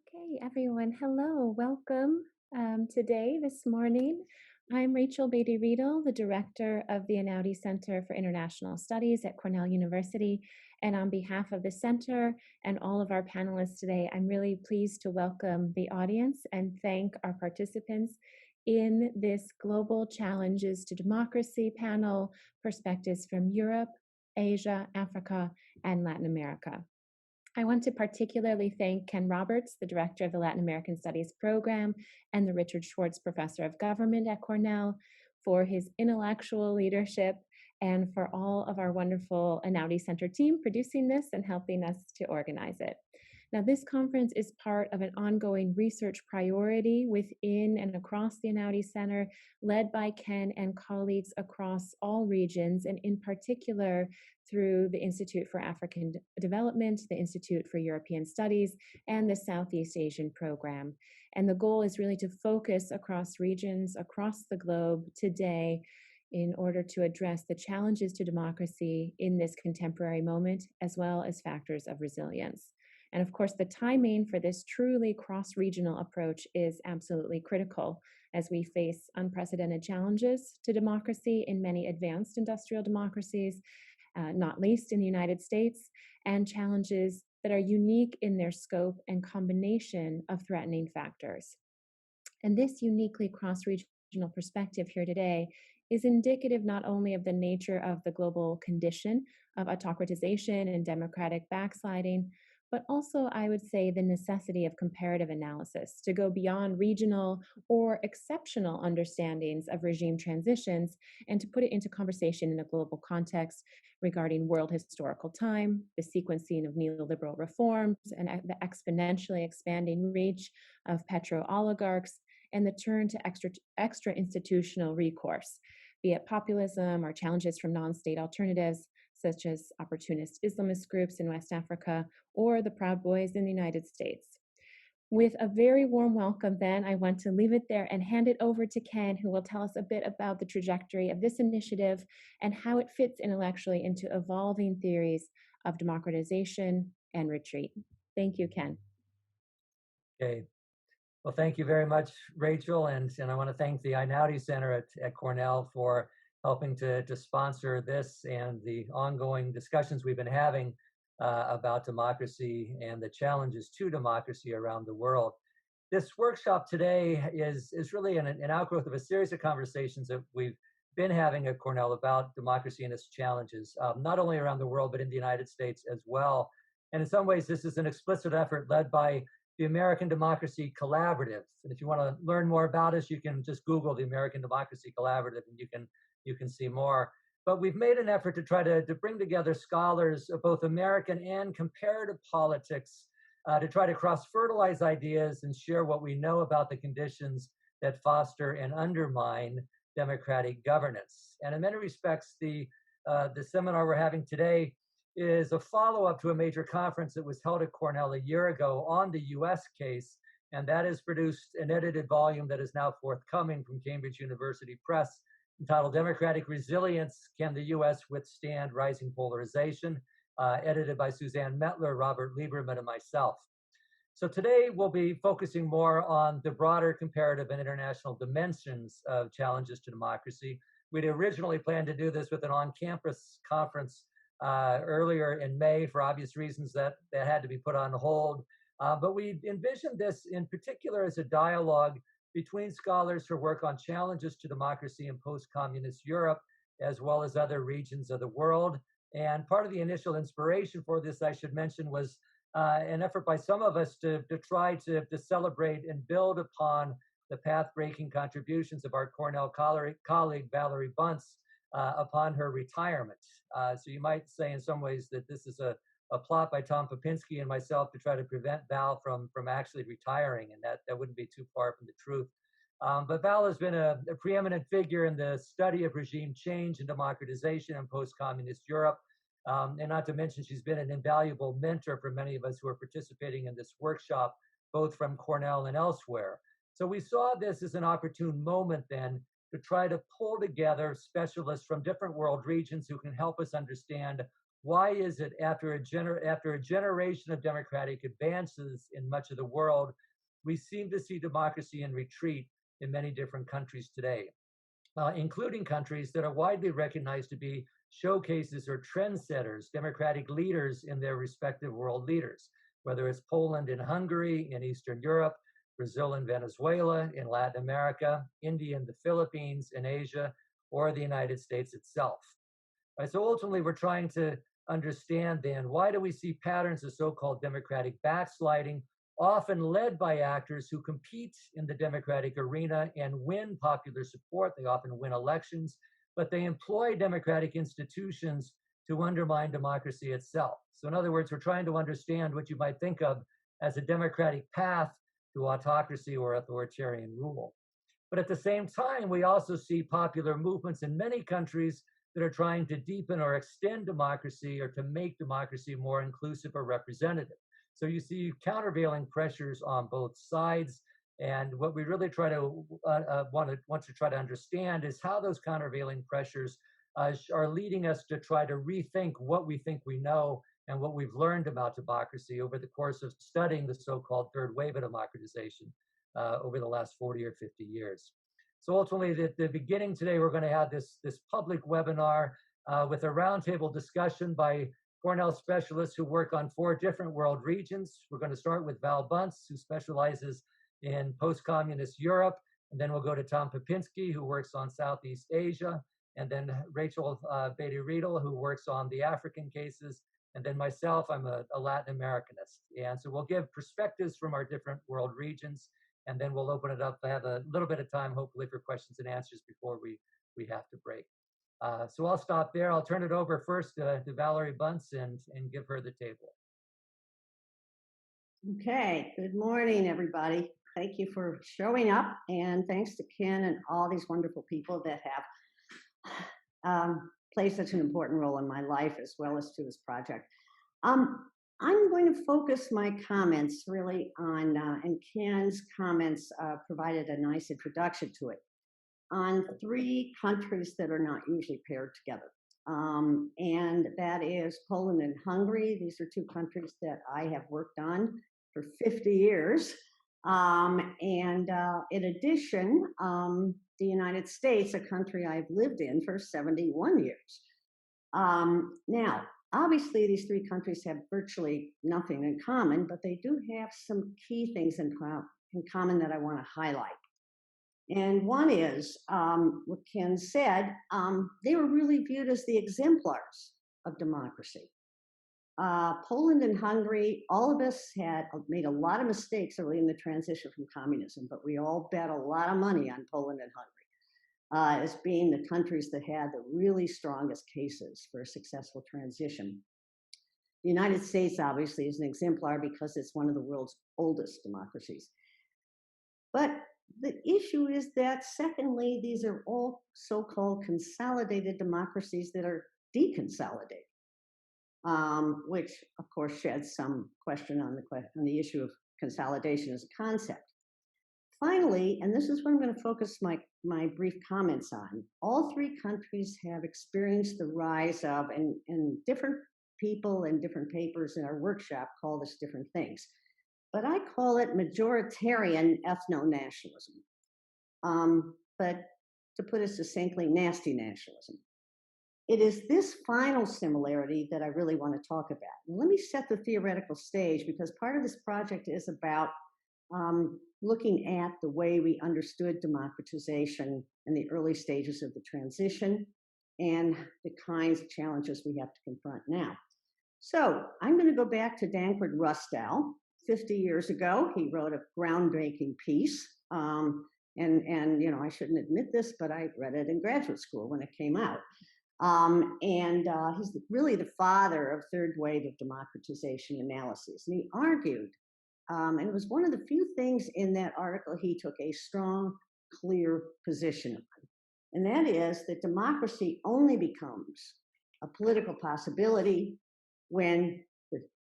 Okay, everyone, hello, welcome. This morning, I'm Rachel Beatty-Riedel, the director of the Einaudi Center for International Studies at Cornell University. And on behalf of the center and all of our panelists today, I'm really pleased to welcome the audience and thank our participants in this Global Challenges to Democracy panel, perspectives from Europe, Asia, Africa, and Latin America. I want to particularly thank Ken Roberts, the director of the Latin American Studies program, and the Richard Schwartz Professor of Government at Cornell for his intellectual leadership and for all of our wonderful Einaudi Center team producing this and helping us to organize it. Now, this conference is part of an ongoing research priority within and across the Einaudi Center, led by Ken and colleagues across all regions, and in particular through the Institute for African Development, the Institute for European Studies, and the Southeast Asian Program. And the goal is really to focus across regions, across the globe today, in order to address the challenges to democracy in this contemporary moment, as well as factors of resilience. And of course, the timing for this truly cross-regional approach is absolutely critical as we face unprecedented challenges to democracy in many advanced industrial democracies, not least in the United States, and challenges that are unique in their scope and combination of threatening factors. And this uniquely cross-regional perspective here today is indicative not only of the nature of the global condition of autocratization and democratic backsliding, but also, I would say, the necessity of comparative analysis to go beyond regional or exceptional understandings of regime transitions and to put it into conversation in a global context regarding world historical time, the sequencing of neoliberal reforms, and the exponentially expanding reach of petro-oligarchs, and the turn to extra institutional recourse, be it populism or challenges from non-state alternatives, such as opportunist Islamist groups in West Africa or the Proud Boys in the United States. With a very warm welcome, then, I want to leave it there and hand it over to Ken, who will tell us a bit about the trajectory of this initiative and how it fits intellectually into evolving theories of democratization and retreat. Thank you, Ken. Okay. Well, thank you very much, Rachel. And I want to thank the Einaudi Center at Cornell for helping to sponsor this and the ongoing discussions we've been having about democracy and the challenges to democracy around the world. This workshop today is really an outgrowth of a series of conversations that we've been having at Cornell about democracy and its challenges, not only around the world, but in the United States as well. And in some ways, this is an explicit effort led by the American Democracy Collaborative. And if you want to learn more about us, you can just Google the American Democracy Collaborative and you can see more. But we've made an effort to try to bring together scholars of both American and comparative politics to try to cross-fertilize ideas and share what we know about the conditions that foster and undermine democratic governance. And in many respects, the seminar we're having today is a follow-up to a major conference that was held at Cornell a year ago on the US case, and that has produced an edited volume that is now forthcoming from Cambridge University Press entitled Democratic Resilience, Can the US Withstand Rising Polarization, edited by Suzanne Mettler, Robert Lieberman, and myself. So today we'll be focusing more on the broader comparative and international dimensions of challenges to democracy. We'd originally planned to do this with an on-campus conference earlier in May for obvious reasons that had to be put on hold. But we envisioned this in particular as a dialogue between scholars who work on challenges to democracy in post-communist Europe, as well as other regions of the world. And part of the initial inspiration for this, I should mention, was an effort by some of us to try to celebrate and build upon the path-breaking contributions of our Cornell colleague, Valerie Bunce, upon her retirement. So you might say in some ways that this is a plot by Tom Popinski and myself to try to prevent Val from actually retiring, and that wouldn't be too far from the truth. But Val has been a preeminent figure in the study of regime change and democratization in post-communist Europe. And not to mention, she's been an invaluable mentor for many of us who are participating in this workshop, both from Cornell and elsewhere. So we saw this as an opportune moment then to try to pull together specialists from different world regions who can help us understand why is it after a generation of democratic advances in much of the world, we seem to see democracy in retreat in many different countries today, including countries that are widely recognized to be showcases or trendsetters, democratic leaders in their respective world leaders, whether it's Poland and Hungary in Eastern Europe, Brazil and Venezuela in Latin America, India and the Philippines in Asia, or the United States itself. Right, so ultimately, we're trying to understand then, why do we see patterns of so-called democratic backsliding, often led by actors who compete in the democratic arena and win popular support? They often win elections, but they employ democratic institutions to undermine democracy itself. So in other words, we're trying to understand what you might think of as a democratic path to autocracy or authoritarian rule. But at the same time, we also see popular movements in many countries that are trying to deepen or extend democracy or to make democracy more inclusive or representative. So you see countervailing pressures on both sides. And what we really try to want to try to understand is how those countervailing pressures are leading us to try to rethink what we think we know and what we've learned about democracy over the course of studying the so-called third wave of democratization over the last 40 or 50 years. So ultimately, at the beginning today, we're going to have this public webinar with a roundtable discussion by Cornell specialists who work on 4 different world regions. We're going to start with Val Bunce, who specializes in post-communist Europe, and then we'll go to Tom Popinski, who works on Southeast Asia, and then Rachel Beatty-Riedel, who works on the African cases, and then myself, I'm a Latin Americanist. And so we'll give perspectives from our different world regions, and then we'll open it up to have a little bit of time, hopefully, for questions and answers before we have to break. So I'll stop there. I'll turn it over first to Valerie Bunce and give her the table. Okay, good morning, everybody. Thank you for showing up, and thanks to Ken and all these wonderful people that have played such an important role in my life as well as to this project. I'm going to focus my comments really on, and Ken's comments provided a nice introduction to it, on 3 countries that are not usually paired together. And that is Poland and Hungary. These are 2 countries that I have worked on for 50 years. In addition, the United States, a country I've lived in for 71 years. Now, obviously, these 3 countries have virtually nothing in common, but they do have some key things in common that I want to highlight. And one is, what Ken said, they were really viewed as the exemplars of democracy. Poland and Hungary, all of us had made a lot of mistakes early in the transition from communism, but we all bet a lot of money on Poland and Hungary as being the countries that had the really strongest cases for a successful transition. The United States, obviously, is an exemplar because it's one of the world's oldest democracies. But the issue is that, secondly, these are all so-called consolidated democracies that are deconsolidated, which, of course, sheds some question on the issue of consolidation as a concept. Finally, and this is what I'm going to focus my brief comments on, all 3 countries have experienced the rise of, and different people and different papers in our workshop call this different things, but I call it majoritarian ethno-nationalism. But to put it succinctly, nasty nationalism. It is this final similarity that I really want to talk about. And let me set the theoretical stage, because part of this project is about looking at the way we understood democratization in the early stages of the transition and the kinds of challenges we have to confront now. So I'm going to go back to Dankert Rustow. 50 years ago, he wrote a groundbreaking piece. And you know, I shouldn't admit this, but I read it in graduate school when it came out. He's really the father of third wave of democratization analysis. And he argued, and it was one of the few things in that article he took a strong, clear position on. And that is that democracy only becomes a political possibility when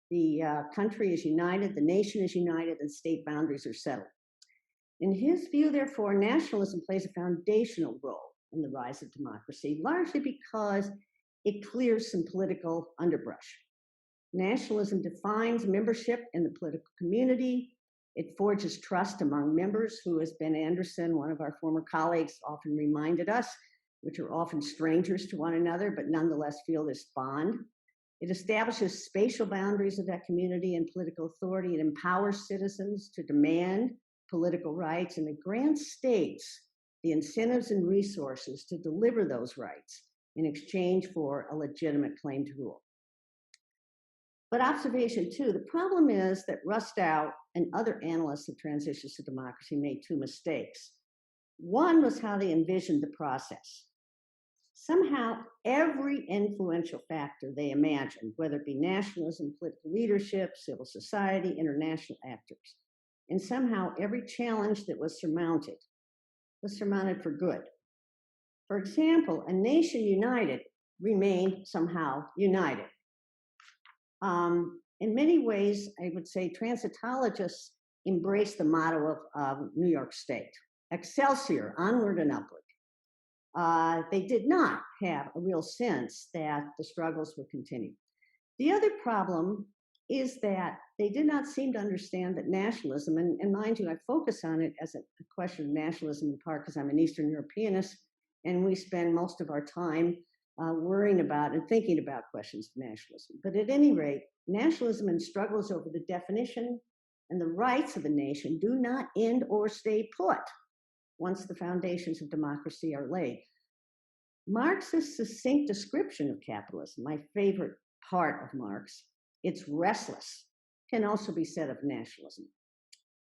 the country is united, the nation is united, and state boundaries are settled. In his view, therefore, nationalism plays a foundational role in the rise of democracy, largely because it clears some political underbrush. Nationalism defines membership in the political community. It forges trust among members who, as Ben Anderson, one of our former colleagues, often reminded us, which are often strangers to one another, but nonetheless feel this bond. It establishes spatial boundaries of that community and political authority. It empowers citizens to demand political rights, and it grants states the incentives and resources to deliver those rights in exchange for a legitimate claim to rule. But observation two, the problem is that Rustow and other analysts of transitions to democracy made two mistakes. One was how they envisioned the process. Somehow, every influential factor they imagined, whether it be nationalism, political leadership, civil society, international actors, and somehow every challenge that was surmounted for good. For example, a nation united remained somehow united. In many ways, I would say transitologists embrace the motto of New York State, Excelsior, onward and upward. They did not have a real sense that the struggles would continue. The other problem is that they did not seem to understand that nationalism, and mind you, I focus on it as a question of nationalism in part because I'm an Eastern Europeanist, and we spend most of our time worrying about and thinking about questions of nationalism. But at any rate, nationalism and struggles over the definition and the rights of the nation do not end or stay put once the foundations of democracy are laid. Marx's succinct description of capitalism, my favorite part of Marx, it's restless, can also be said of nationalism.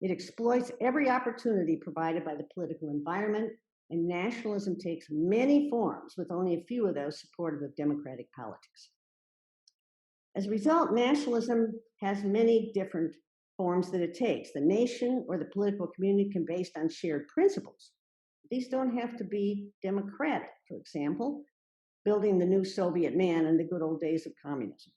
It exploits every opportunity provided by the political environment, and nationalism takes many forms, with only a few of those supportive of democratic politics. As a result, nationalism has many different forms that it takes. The nation or the political community can be based on shared principles. These don't have to be democratic. For example, building the new Soviet man in the good old days of communism.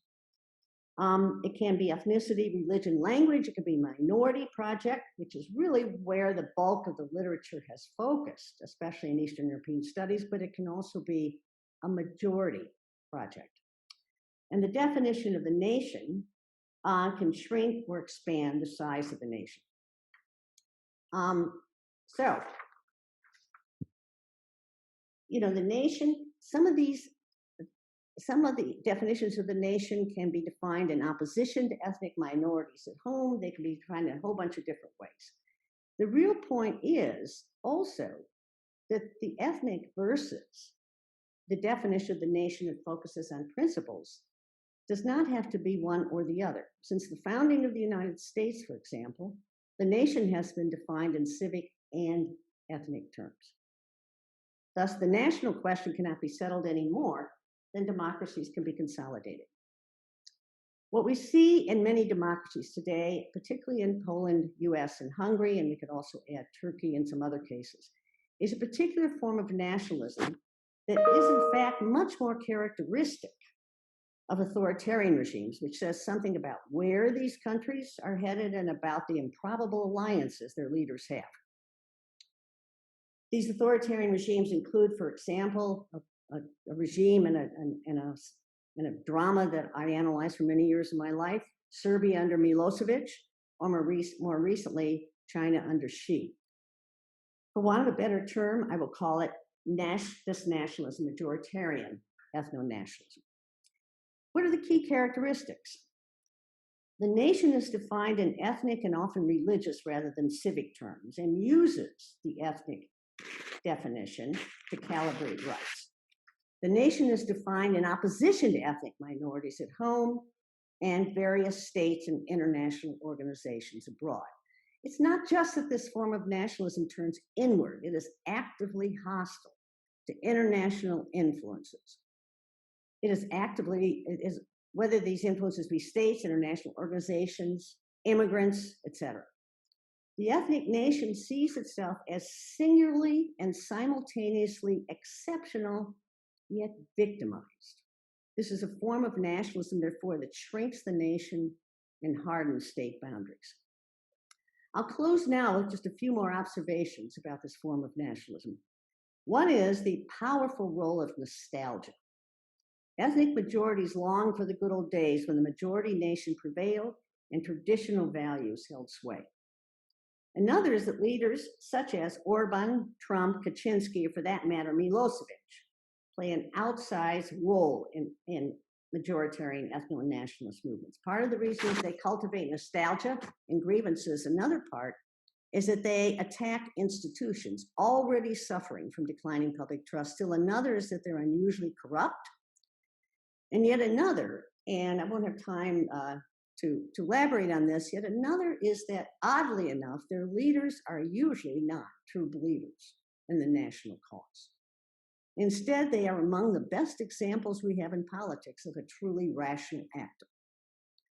It can be ethnicity, religion, language. It can be minority project, which is really where the bulk of the literature has focused, especially in Eastern European studies, but it can also be a majority project. And the definition of the nation can shrink or expand the size of the nation. The nation, some of the definitions of the nation can be defined in opposition to ethnic minorities at home. They can be defined in a whole bunch of different ways. The real point is also that the ethnic versus the definition of the nation that focuses on principles does not have to be one or the other. Since the founding of the United States, for example, the nation has been defined in civic and ethnic terms. Thus, the national question cannot be settled any more than democracies can be consolidated. What we see in many democracies today, particularly in Poland, US, and Hungary, and we could also add Turkey in some other cases, is a particular form of nationalism that is in fact much more characteristic of authoritarian regimes, which says something about where these countries are headed and about the improbable alliances their leaders have. These authoritarian regimes include, for example, a regime and a drama that I analyzed for many years of my life, Serbia under Milosevic, or more recently, China under Xi. For want of a better term, I will call it this nationalism, majoritarian ethno-nationalism. What are the key characteristics? The nation is defined in ethnic and often religious rather than civic terms and uses the ethnic definition to calibrate rights. The nation is defined in opposition to ethnic minorities at home and various states and international organizations abroad. It's not just that this form of nationalism turns inward, it is actively hostile to international influences. Whether these influences be states, international organizations, immigrants, etc. The ethnic nation sees itself as singularly and simultaneously exceptional, yet victimized. This is a form of nationalism, therefore, that shrinks the nation and hardens state boundaries. I'll close now with just a few more observations about this form of nationalism. One is the powerful role of nostalgia. Ethnic majorities long for the good old days when the majority nation prevailed and traditional values held sway. Another is that leaders such as Orban, Trump, Kaczynski, or for that matter, Milosevic, play an outsized role in majoritarian ethno-nationalist movements. Part of the reason is they cultivate nostalgia and grievances. Another part is that they attack institutions already suffering from declining public trust. Still another is that they're unusually corrupt. And yet another, and I won't have time to elaborate on this, yet another is that oddly enough, their leaders are usually not true believers in the national cause. Instead, they are among the best examples we have in politics of a truly rational actor.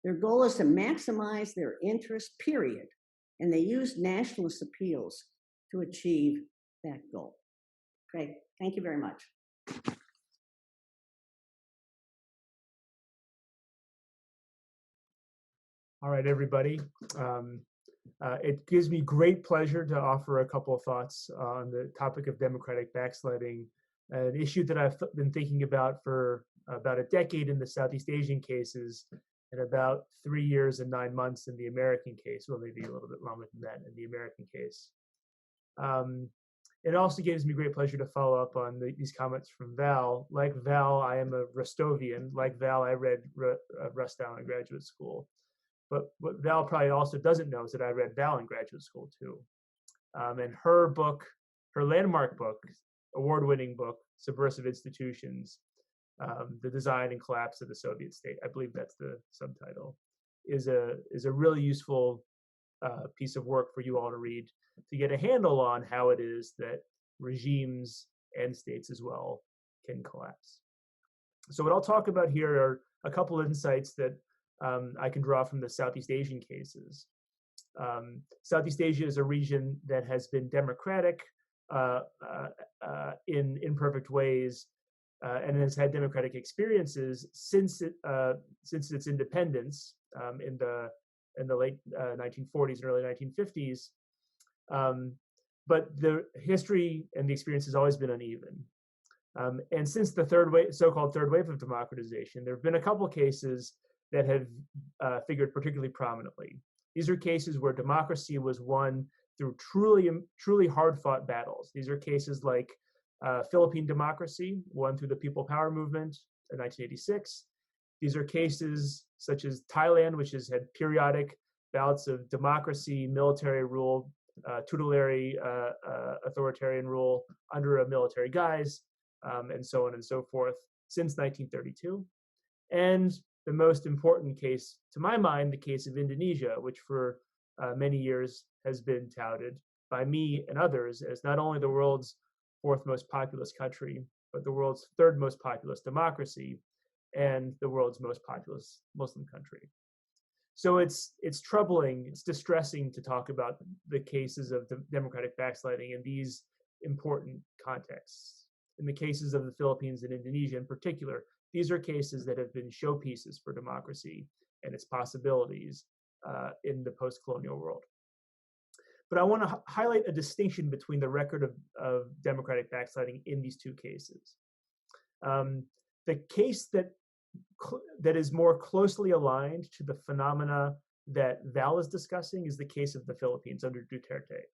Their goal is to maximize their interest, period, and they use nationalist appeals to achieve that goal. Okay, thank you very much. All right, everybody. It gives me great pleasure to offer a couple of thoughts on the topic of democratic backsliding, an issue that I've been thinking about for about a decade in the Southeast Asian cases and about 3 years and 9 months in the American case, well, maybe a little bit longer than that in the American case. It also gives me great pleasure to follow up on these comments from Val. Like Val, I am a Rostovian. Like Val, I read Rustow in graduate school. But what Val probably also doesn't know is that I read Val in graduate school too. And her book, her landmark book, award-winning book, Subversive Institutions, The Design and Collapse of the Soviet State, I believe that's the subtitle, is a really useful piece of work for you all to read to get a handle on how it is that regimes and states as well can collapse. So what I'll talk about here are a couple of insights that I can draw from the Southeast Asian cases. Southeast Asia is a region that has been democratic in imperfect ways and has had democratic experiences since its independence in the late 1940s and early 1950s. But the history and the experience has always been uneven. And since the so-called third wave of democratization, there have been a couple cases that have figured particularly prominently. These are cases where democracy was won through truly hard-fought battles. These are cases like Philippine democracy, won through the People Power movement in 1986. These are cases such as Thailand, which has had periodic bouts of democracy, military rule, tutelary authoritarian rule under a military guise, and so on and so forth since 1932. And the most important case, to my mind, the case of Indonesia, which for many years has been touted by me and others as not only the world's fourth most populous country, but the world's third most populous democracy and the world's most populous Muslim country. So it's troubling, it's distressing to talk about the cases of the democratic backsliding in these important contexts. In the cases of the Philippines and Indonesia in particular, these are cases that have been showpieces for democracy and its possibilities in the post-colonial world. But I want to highlight a distinction between the record of democratic backsliding in these two cases. The case that is more closely aligned to the phenomena that Val is discussing is the case of the Philippines under Duterte.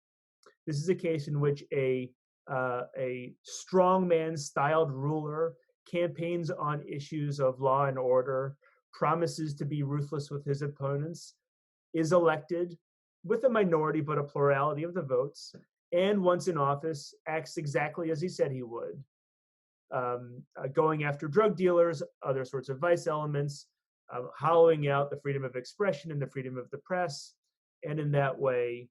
This is a case in which a strongman-styled ruler campaigns on issues of law and order, promises to be ruthless with his opponents, is elected with a minority but a plurality of the votes, and once in office acts exactly as he said he would, going after drug dealers, other sorts of vice elements, hollowing out the freedom of expression and the freedom of the press, and in that way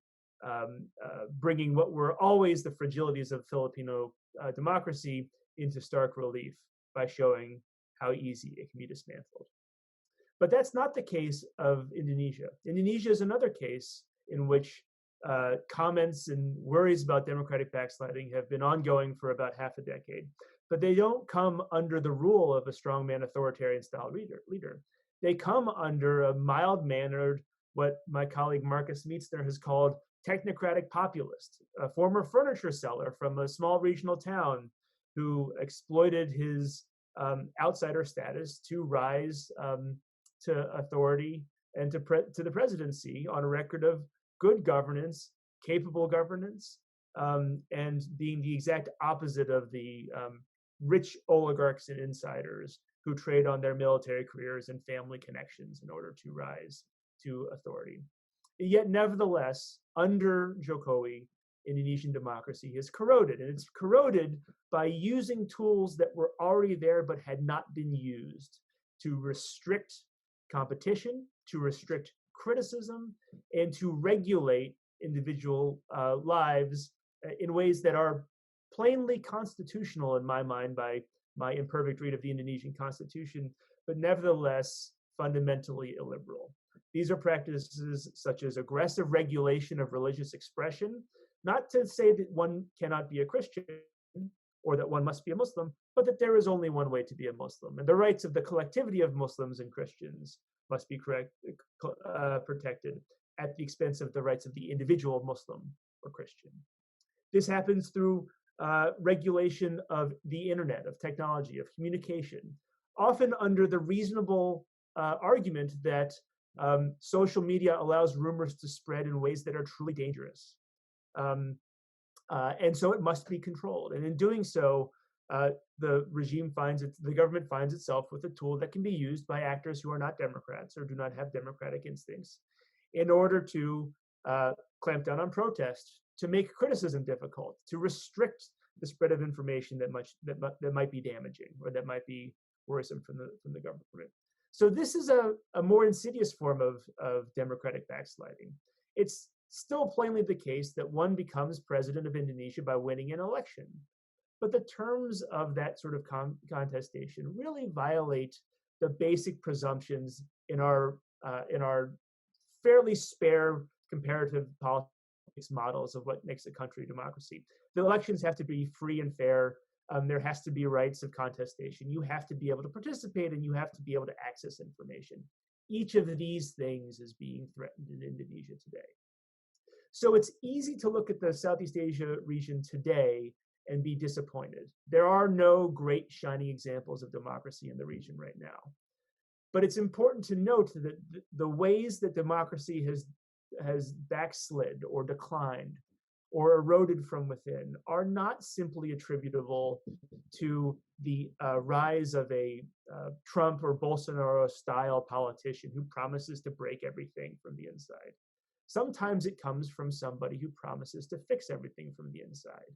bringing what were always the fragilities of Filipino democracy into stark relief by showing how easy it can be dismantled. But that's not the case of Indonesia. Indonesia is another case in which comments and worries about democratic backsliding have been ongoing for about half a decade. But they don't come under the rule of a strongman authoritarian style leader. They come under a mild-mannered, what my colleague Marcus Mietzner has called technocratic populist, a former furniture seller from a small regional town who exploited his outsider status to rise to authority and to the presidency on a record of good governance, capable governance, and being the exact opposite of the rich oligarchs and insiders who trade on their military careers and family connections in order to rise to authority. Yet, nevertheless, under Jokowi, Indonesian democracy is corroded, and it's corroded by using tools that were already there but had not been used to restrict competition, to restrict criticism, and to regulate individual lives in ways that are plainly constitutional in my mind by my imperfect read of the Indonesian constitution, but nevertheless fundamentally illiberal. These are practices such as aggressive regulation of religious expression, not to say that one cannot be a Christian or that one must be a Muslim, but that there is only one way to be a Muslim. And the rights of the collectivity of Muslims and Christians must be protected at the expense of the rights of the individual Muslim or Christian. This happens through regulation of the internet, of technology, of communication, often under the reasonable argument that social media allows rumors to spread in ways that are truly dangerous. And so it must be controlled. And in doing so, the government finds itself with a tool that can be used by actors who are not Democrats or do not have democratic instincts in order to clamp down on protest, to make criticism difficult, to restrict the spread of information that might be damaging or that might be worrisome from the government. So this is a more insidious form of democratic backsliding. It's still plainly the case that one becomes president of Indonesia by winning an election. But the terms of that sort of contestation really violate the basic presumptions in our fairly spare comparative politics models of what makes a country a democracy. The elections have to be free and fair. There has to be rights of contestation. You have to be able to participate and you have to be able to access information. Each of these things is being threatened in Indonesia today. So it's easy to look at the Southeast Asia region today and be disappointed. There are no great shining examples of democracy in the region right now. But it's important to note that the ways that democracy has backslid or declined or eroded from within are not simply attributable to the rise of a Trump or Bolsonaro style politician who promises to break everything from the inside. Sometimes it comes from somebody who promises to fix everything from the inside.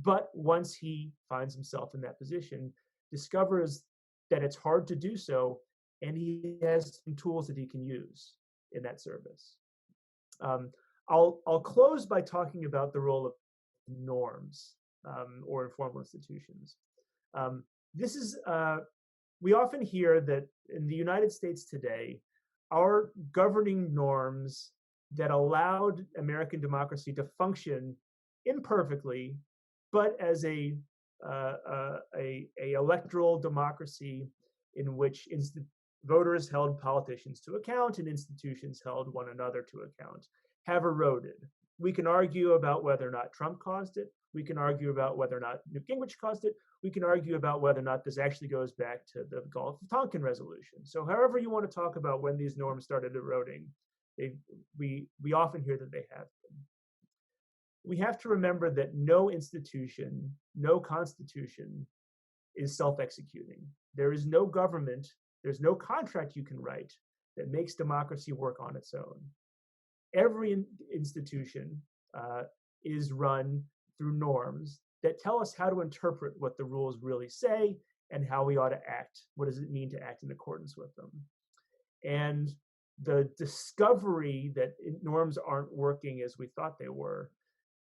But once he finds himself in that position, discovers that it's hard to do so, and he has some tools that he can use in that service. I'll close by talking about the role of norms or informal institutions. We often hear that in the United States today, our governing norms that allowed American democracy to function imperfectly, but as a electoral democracy in which voters held politicians to account and institutions held one another to account, have eroded. We can argue about whether or not Trump caused it. We can argue about whether or not Newt Gingrich caused it. We can argue about whether or not this actually goes back to the Gulf of Tonkin resolution. So however you want to talk about when these norms started eroding, we often hear that they have been. We have to remember that no institution, no constitution is self-executing. There is no government, there's no contract you can write that makes democracy work on its own. Every institution is run through norms that tell us how to interpret what the rules really say and how we ought to act. What does it mean to act in accordance with them? And the discovery that norms aren't working as we thought they were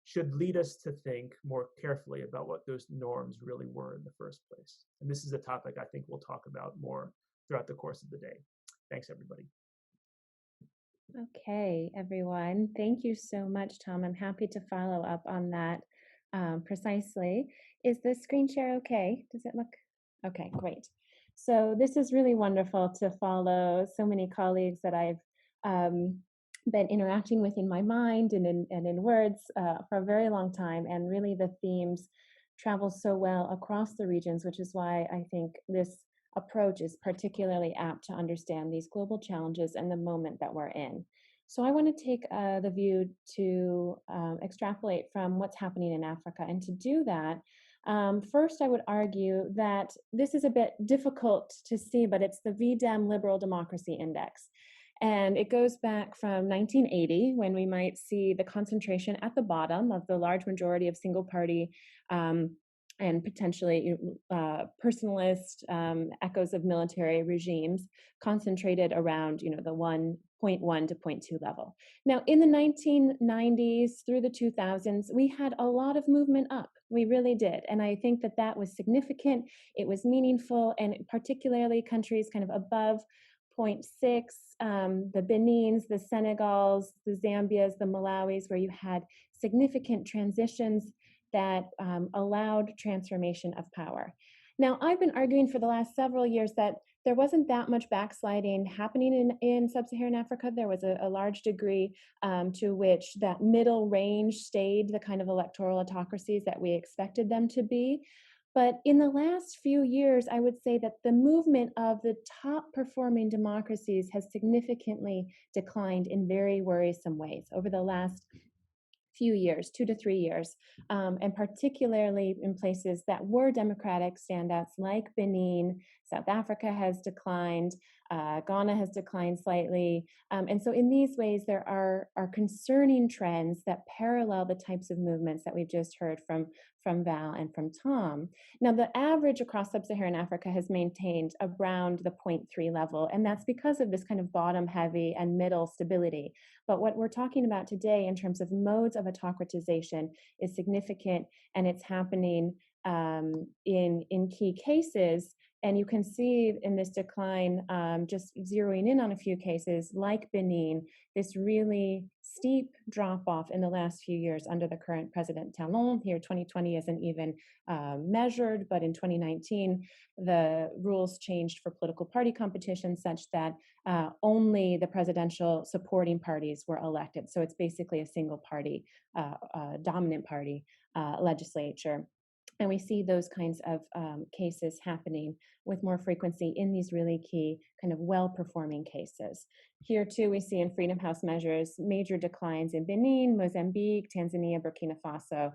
should lead us to think more carefully about what those norms really were in the first place. And this is a topic I think we'll talk about more throughout the course of the day. Thanks, everybody. Okay, everyone. Thank you so much, Tom. I'm happy to follow up on that precisely. Is the screen share okay? Does it look? Okay, great. So this is really wonderful to follow so many colleagues that I've been interacting with in my mind and in words for a very long time. And really the themes travels so well across the regions, which is why I think this approach is particularly apt to understand these global challenges and the moment that we're in. So I want to take the view to extrapolate from what's happening in Africa. And to do that, first I would argue that this is a bit difficult to see, but it's the VDEM Liberal Democracy Index. And it goes back from 1980, when we might see the concentration at the bottom of the large majority of single party and potentially personalist echoes of military regimes concentrated around the 1.1 to 0.2 level. Now, in the 1990s through the 2000s, we had a lot of movement up. We really did. And I think that that was significant. It was meaningful, and particularly countries kind of above 0.6, the Benins, the Senegals, the Zambias, the Malawis, where you had significant transitions that allowed transformation of power. Now, I've been arguing for the last several years that there wasn't that much backsliding happening in sub-Saharan Africa. There was a large degree to which that middle range stayed the kind of electoral autocracies that we expected them to be. But in the last few years, I would say that the movement of the top performing democracies has significantly declined in very worrisome ways over the last few years, 2 to 3 years, and particularly in places that were democratic standouts like Benin. South Africa has declined, Ghana has declined slightly. And so in these ways, there are concerning trends that parallel the types of movements that we've just heard from Val and from Tom. Now, the average across sub-Saharan Africa has maintained around the 0.3 level, and that's because of this kind of bottom heavy and middle stability. But what we're talking about today in terms of modes of autocratization is significant, and it's happening in key cases. And you can see in this decline, just zeroing in on a few cases like Benin, this really steep drop off in the last few years under the current President Talon. Here, 2020 isn't even measured, but in 2019, the rules changed for political party competition such that only the presidential supporting parties were elected. So it's basically a single party, dominant party legislature. And we see those kinds of cases happening with more frequency in these really key kind of well-performing cases. Here too, we see in Freedom House measures major declines in Benin, Mozambique, Tanzania, Burkina Faso,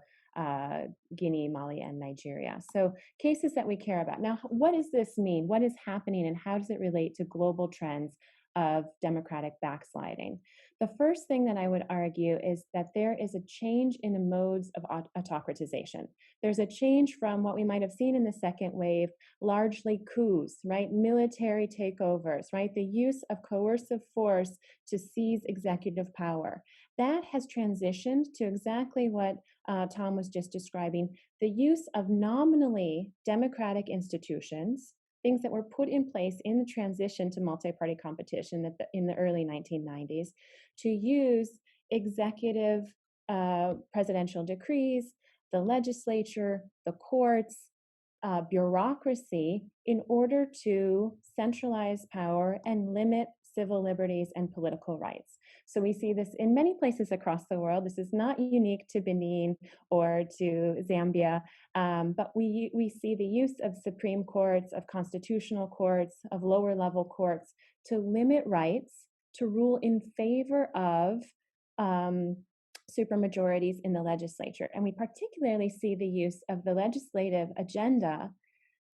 Guinea, Mali, and Nigeria. So cases that we care about. Now, what does this mean? What is happening, and how does it relate to global trends of democratic backsliding? The first thing that I would argue is that there is a change in the modes of autocratization. There's a change from what we might have seen in the second wave, largely coups, right? Military takeovers, right? The use of coercive force to seize executive power. That has transitioned to exactly what Tom was just describing, the use of nominally democratic institutions, things that were put in place in the transition to multi-party competition in the early 1990s, to use executive presidential decrees, the legislature, the courts, bureaucracy, in order to centralize power and limit civil liberties and political rights. So we see this in many places across the world. This is not unique to Benin or to Zambia, but we see the use of Supreme Courts, of constitutional courts, of lower level courts to limit rights, to rule in favor of supermajorities in the legislature. And we particularly see the use of the legislative agenda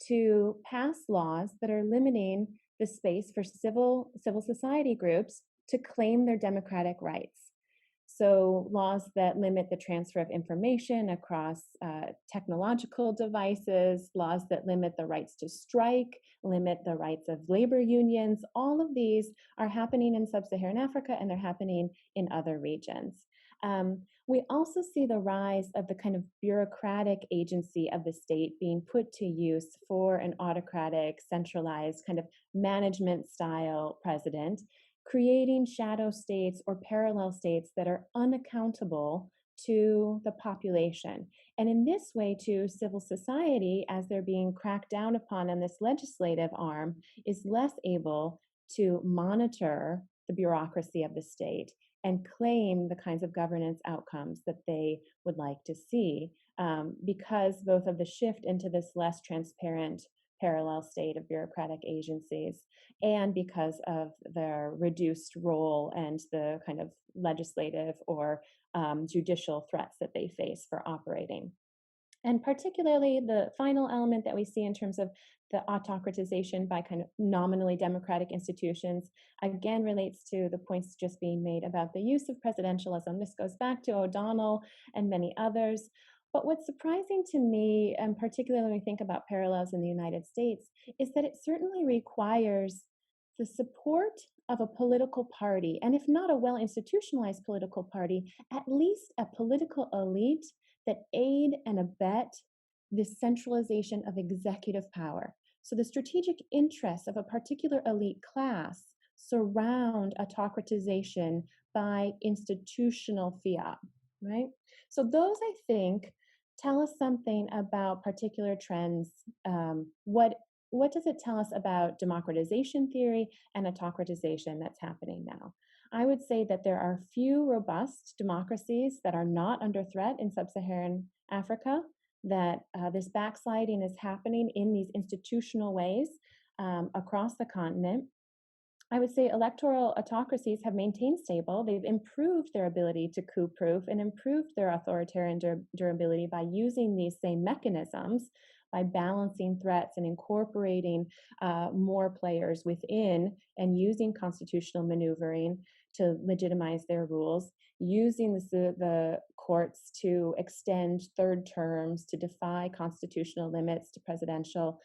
to pass laws that are limiting the space for civil society groups to claim their democratic rights. So laws that limit the transfer of information across technological devices, laws that limit the rights to strike, limit the rights of labor unions, all of these are happening in sub-Saharan Africa, and they're happening in other regions. We also see the rise of the kind of bureaucratic agency of the state being put to use for an autocratic, centralized kind of management style president, creating shadow states or parallel states that are unaccountable to the population. And in this way, too, civil society, as they're being cracked down upon in this legislative arm, is less able to monitor the bureaucracy of the state and claim the kinds of governance outcomes that they would like to see because both of the shift into this less transparent parallel state of bureaucratic agencies and because of their reduced role and the kind of legislative or judicial threats that they face for operating. And particularly the final element that we see in terms of the autocratization by kind of nominally democratic institutions, again, relates to the points just being made about the use of presidentialism. This goes back to O'Donnell and many others. But what's surprising to me, and particularly when we think about parallels in the United States, is that it certainly requires the support of a political party, and if not a well-institutionalized political party, at least a political elite that aid and abet the centralization of executive power. So the strategic interests of a particular elite class surround autocratization by institutional fiat, right? So those, I think, tell us something about particular trends. What does it tell us about democratization theory and autocratization that's happening now? I would say that there are few robust democracies that are not under threat in sub-Saharan Africa, that this backsliding is happening in these institutional ways across the continent. I would say electoral autocracies have maintained stable. They've improved their ability to coup-proof and improved their authoritarian durability by using these same mechanisms, by balancing threats and incorporating more players within and using constitutional maneuvering to legitimize their rules, using the courts to extend third terms, to defy constitutional limits, to presidential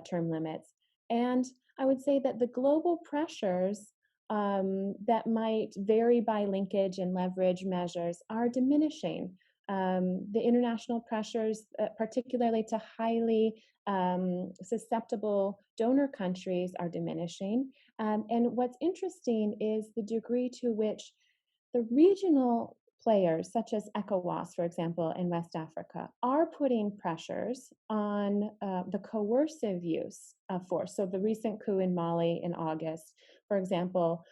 term limits. And I would say that the global pressures that might vary by linkage and leverage measures are diminishing. The international pressures, particularly to highly susceptible donor countries, are diminishing. And what's interesting is the degree to which the regional players, such as ECOWAS, for example, in West Africa, are putting pressures on the coercive use of force. So the recent coup in Mali in August, for example,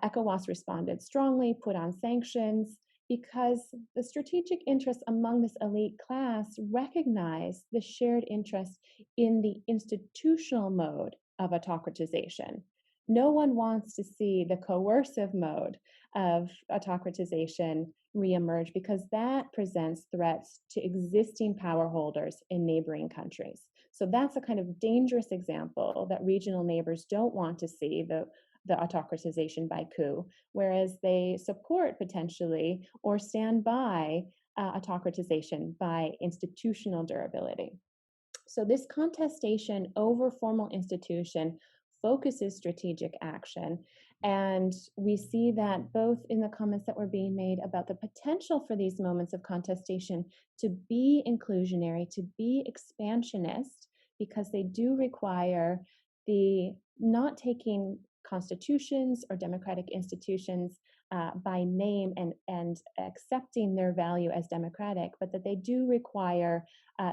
ECOWAS responded strongly, put on sanctions, because the strategic interests among this elite class recognize the shared interest in the institutional mode of autocratization. No one wants to see the coercive mode of autocratization reemerge because that presents threats to existing power holders in neighboring countries. So that's a kind of dangerous example that regional neighbors don't want to see, the autocratization by coup, whereas they support potentially or stand by autocratization by institutional durability. So this contestation over formal institution focuses strategic action. And we see that both in the comments that were being made about the potential for these moments of contestation to be inclusionary, to be expansionist, because they do require the not taking constitutions or democratic institutions by name and accepting their value as democratic, but that they do require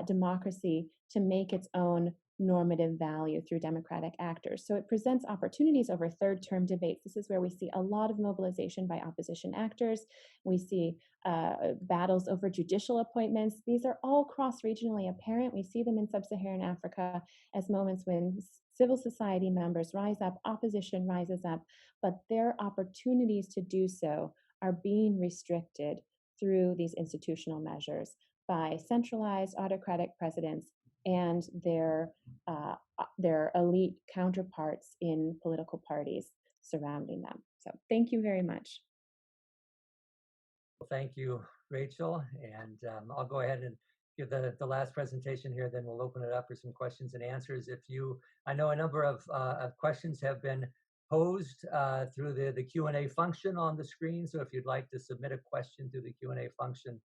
democracy to make its own normative value through democratic actors. So it presents opportunities over third term debates. This is where we see a lot of mobilization by opposition actors. We see battles over judicial appointments. These are all cross-regionally apparent. We see them in sub-Saharan Africa as moments when civil society members rise up, opposition rises up, but their opportunities to do so are being restricted through these institutional measures by centralized autocratic presidents and their elite counterparts in political parties surrounding them. So thank you very much. Well, thank you, Rachel. And I'll go ahead and give the last presentation here, then we'll open it up for some questions and answers. I know a number of questions have been posed through the Q&A function on the screen. So if you'd like to submit a question through the Q&A function,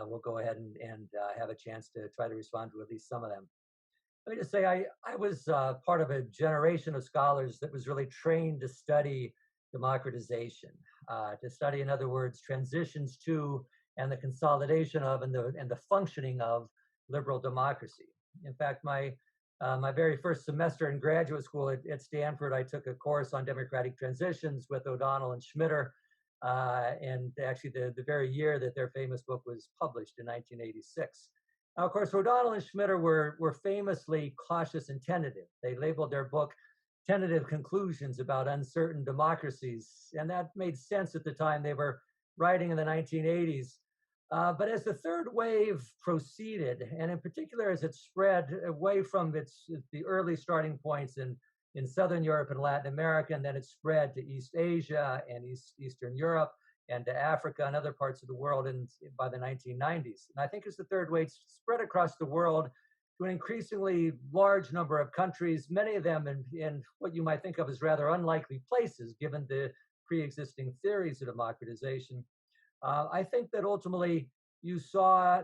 we'll go ahead and have a chance to try to respond to at least some of them. Let me just say, I was part of a generation of scholars that was really trained to study democratization, to study, in other words, transitions to and the consolidation of and the functioning of liberal democracy. In fact, my very first semester in graduate school at Stanford, I took a course on democratic transitions with O'Donnell and Schmitter, and actually the very year that their famous book was published in 1986. Now, of course, O'Donnell and Schmitter were famously cautious and tentative. They labeled their book Tentative Conclusions about Uncertain Democracies, and that made sense at the time. They were writing in the 1980s. But as the third wave proceeded, and in particular as it spread away from the early starting points in Southern Europe and Latin America, and then it spread to East Asia and Eastern Europe and to Africa and other parts of the world by the 1990s. And I think as the third wave spread across the world to an increasingly large number of countries, many of them in what you might think of as rather unlikely places, given the pre-existing theories of democratization, I think that ultimately you saw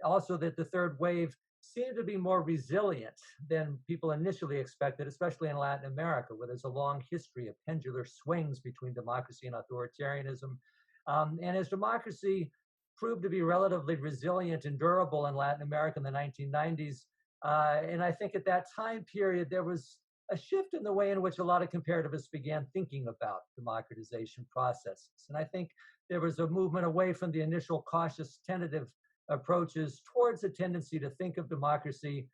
also that the third wave seemed to be more resilient than people initially expected, especially in Latin America, where there's a long history of pendular swings between democracy and authoritarianism. And as democracy proved to be relatively resilient and durable in Latin America in the 1990s, and I think at that time period, there was a shift in the way in which a lot of comparativists began thinking about democratization processes. And I think there was a movement away from the initial cautious, tentative approaches towards a tendency to think of democracy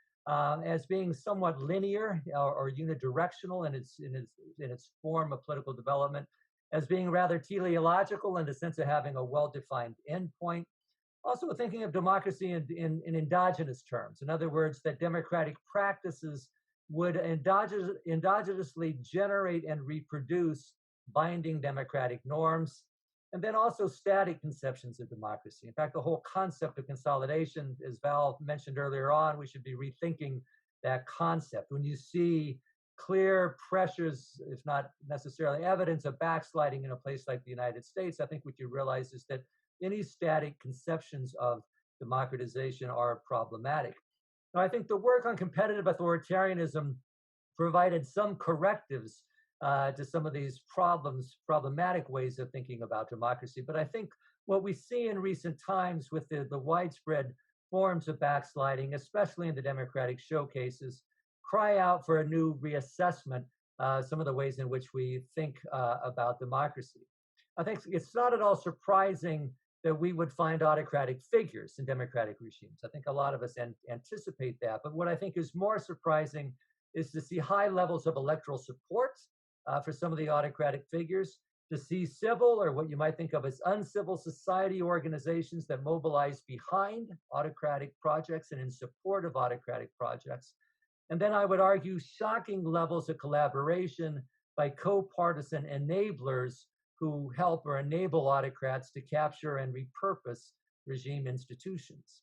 as being somewhat linear or unidirectional in its form of political development, as being rather teleological in the sense of having a well-defined endpoint. Also thinking of democracy in endogenous terms. In other words, that democratic practices would endogenously generate and reproduce binding democratic norms, and then also static conceptions of democracy. In fact, the whole concept of consolidation, as Val mentioned earlier on, we should be rethinking that concept. When you see clear pressures, if not necessarily evidence of backsliding in a place like the United States, I think what you realize is that any static conceptions of democratization are problematic. Now, I think the work on competitive authoritarianism provided some correctives to some of these problematic ways of thinking about democracy. But I think what we see in recent times with the widespread forms of backsliding, especially in the democratic showcases, cry out for a new reassessment, some of the ways in which we think about democracy. I think it's not at all surprising that we would find autocratic figures in democratic regimes. I think a lot of us anticipate that. But what I think is more surprising is to see high levels of electoral support for some of the autocratic figures, to see civil or what you might think of as uncivil society organizations that mobilize behind autocratic projects and in support of autocratic projects. And then I would argue shocking levels of collaboration by co-partisan enablers who help or enable autocrats to capture and repurpose regime institutions.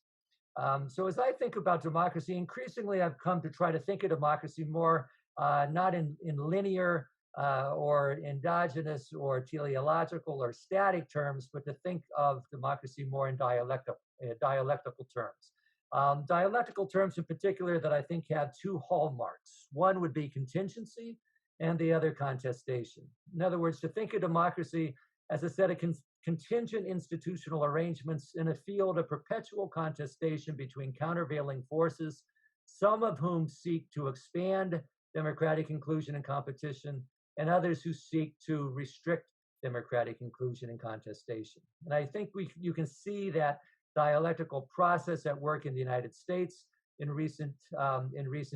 So as I think about democracy, increasingly I've come to try to think of democracy more not in linear or endogenous or teleological or static terms, but to think of democracy more in dialectical terms. Dialectical terms in particular that I think have two hallmarks. One would be contingency, and the other contestation. In other words, to think of democracy as a set of contingent institutional arrangements in a field of perpetual contestation between countervailing forces, some of whom seek to expand democratic inclusion and competition, and others who seek to restrict democratic inclusion and contestation. And I think you can see that dialectical process at work in the United States in recent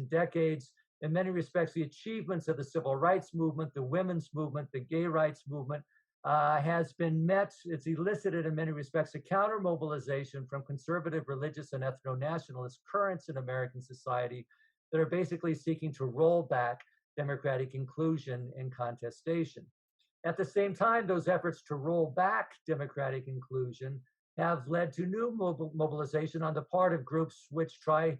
decades. In many respects, the achievements of the civil rights movement, the women's movement, the gay rights movement has been met, it's elicited in many respects a counter-mobilization from conservative religious and ethno-nationalist currents in American society that are basically seeking to roll back democratic inclusion and contestation. At the same time, those efforts to roll back democratic inclusion have led to new mobilization on the part of groups which try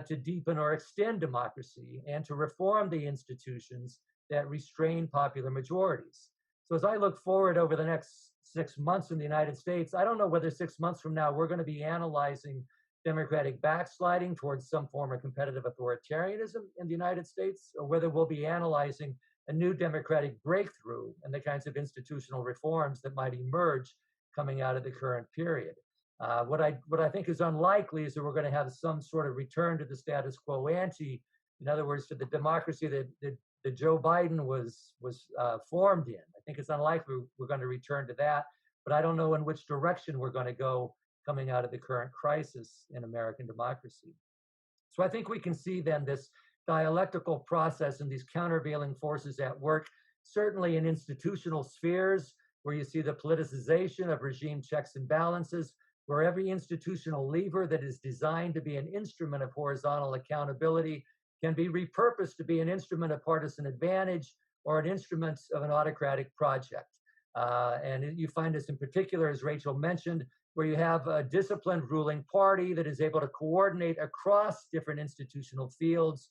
to deepen or extend democracy and to reform the institutions that restrain popular majorities. So as I look forward over the next 6 months in the United States, I don't know whether 6 months from now we're going to be analyzing democratic backsliding towards some form of competitive authoritarianism in the United States, or whether we'll be analyzing a new democratic breakthrough and the kinds of institutional reforms that might emerge coming out of the current period. What I think is unlikely is that we're going to have some sort of return to the status quo ante, in other words, to the democracy that Joe Biden was formed in. I think it's unlikely we're going to return to that, but I don't know in which direction we're going to go coming out of the current crisis in American democracy. So I think we can see then this dialectical process and these countervailing forces at work, certainly in institutional spheres, where you see the politicization of regime checks and balances, where every institutional lever that is designed to be an instrument of horizontal accountability can be repurposed to be an instrument of partisan advantage or an instrument of an autocratic project. And you find this in particular, as Rachel mentioned, where you have a disciplined ruling party that is able to coordinate across different institutional fields,